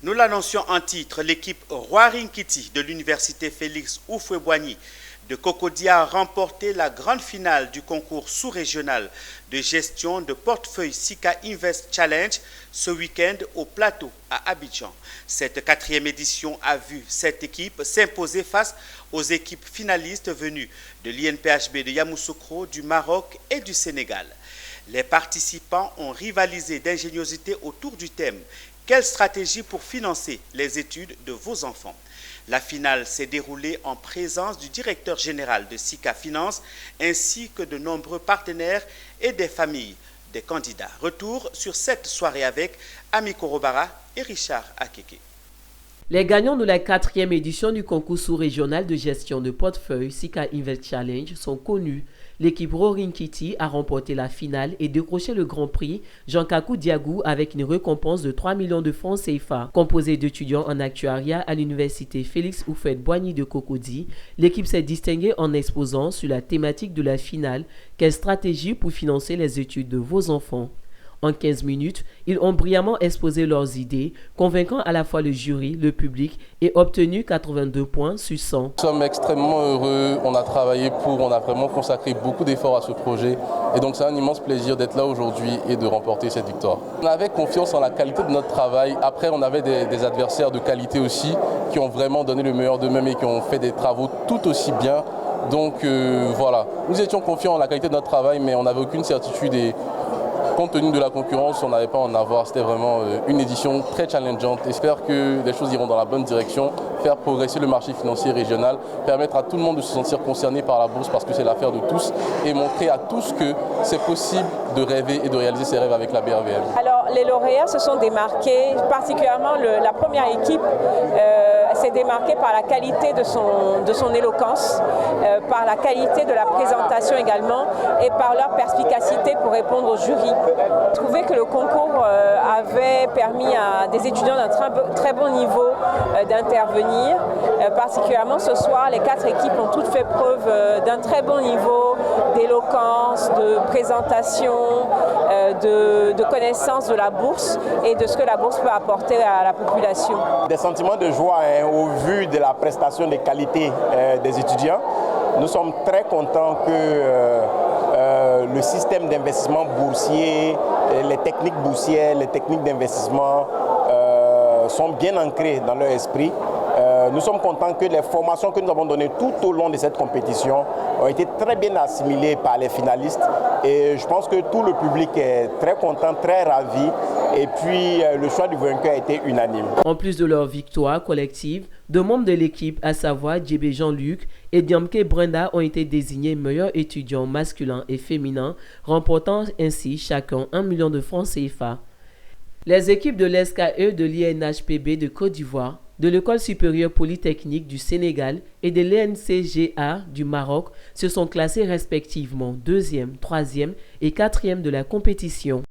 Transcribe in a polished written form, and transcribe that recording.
Nous l'annoncions en titre, l'équipe Roi-Rinkiti de l'université Félix Houphouët-Boigny de Cocody a remporté la grande finale du concours sous-régional de gestion de portefeuille Sika Invest Challenge ce week-end au plateau à Abidjan. Cette 4e édition a vu cette équipe s'imposer face aux équipes finalistes venues de l'INPHB de Yamoussoukro, du Maroc et du Sénégal. Les participants ont rivalisé d'ingéniosité autour du thème « Quelle stratégie pour financer les études de vos enfants ?» La finale s'est déroulée en présence du directeur général de Sika Finance ainsi que de nombreux partenaires et des familles des candidats. Retour sur cette soirée avec Ami Korobara et Richard Akeke. Les gagnants de la 4e édition du concours sous-régional de gestion de portefeuille Sika Invest Challenge sont connus. L'équipe Roi-Rinkiti a remporté la finale et décroché le grand prix Jean-Kakou Diagou avec une récompense de 3 millions de francs CFA. Composée d'étudiants en actuariat à l'université Félix Houphouët-Boigny de Cocody, l'équipe s'est distinguée en exposant sur la thématique de la finale « Quelle stratégie pour financer les études de vos enfants ?» En 15 minutes, ils ont brillamment exposé leurs idées, convainquant à la fois le jury, le public et obtenu 82 points sur 100. Nous sommes extrêmement heureux, on a travaillé on a vraiment consacré beaucoup d'efforts à ce projet et donc c'est un immense plaisir d'être là aujourd'hui et de remporter cette victoire. On avait confiance en la qualité de notre travail, après on avait des adversaires de qualité aussi qui ont vraiment donné le meilleur d'eux-mêmes et qui ont fait des travaux tout aussi bien. Donc voilà, nous étions confiants en la qualité de notre travail mais on n'avait aucune certitude et compte tenu de la concurrence, on n'avait pas à en avoir. C'était vraiment une édition très challengeante. J'espère que les choses iront dans la bonne direction, faire progresser le marché financier régional, permettre à tout le monde de se sentir concerné par la bourse parce que c'est l'affaire de tous et montrer à tous que c'est possible de rêver et de réaliser ses rêves avec la BRVM. Alors, les lauréats se sont démarqués, particulièrement la première équipe s'est démarquée par la qualité de son éloquence, par la qualité de la présentation également et par leur perspicacité pour répondre au jury. Je trouvais que le concours avait permis à des étudiants d'un très bon niveau d'intervenir. Particulièrement ce soir, les 4 équipes ont toutes fait preuve d'un très bon niveau d'éloquence, de présentation, de connaissance de la bourse et de ce que la bourse peut apporter à la population. Des sentiments de joie au vu de la prestation de qualité des étudiants. Nous sommes très contents que le système d'investissement boursier, les techniques boursières, les techniques d'investissement sont bien ancrées dans leur esprit. Nous sommes contents que les formations que nous avons données tout au long de cette compétition ont été très bien assimilées par les finalistes et je pense que tout le public est très content, très ravi et puis le choix du vainqueur a été unanime. En plus de leur victoire collective, 2 membres de l'équipe, à savoir Djébé Jean-Luc et Diamke Brenda, ont été désignés meilleurs étudiants masculins et féminins, remportant ainsi chacun 1 million de francs CFA. Les équipes de l'SKE de l'INHPB de Côte d'Ivoire, de l'École supérieure polytechnique du Sénégal et de l'ENCGA du Maroc se sont classées respectivement 2e, 3e et 4e de la compétition.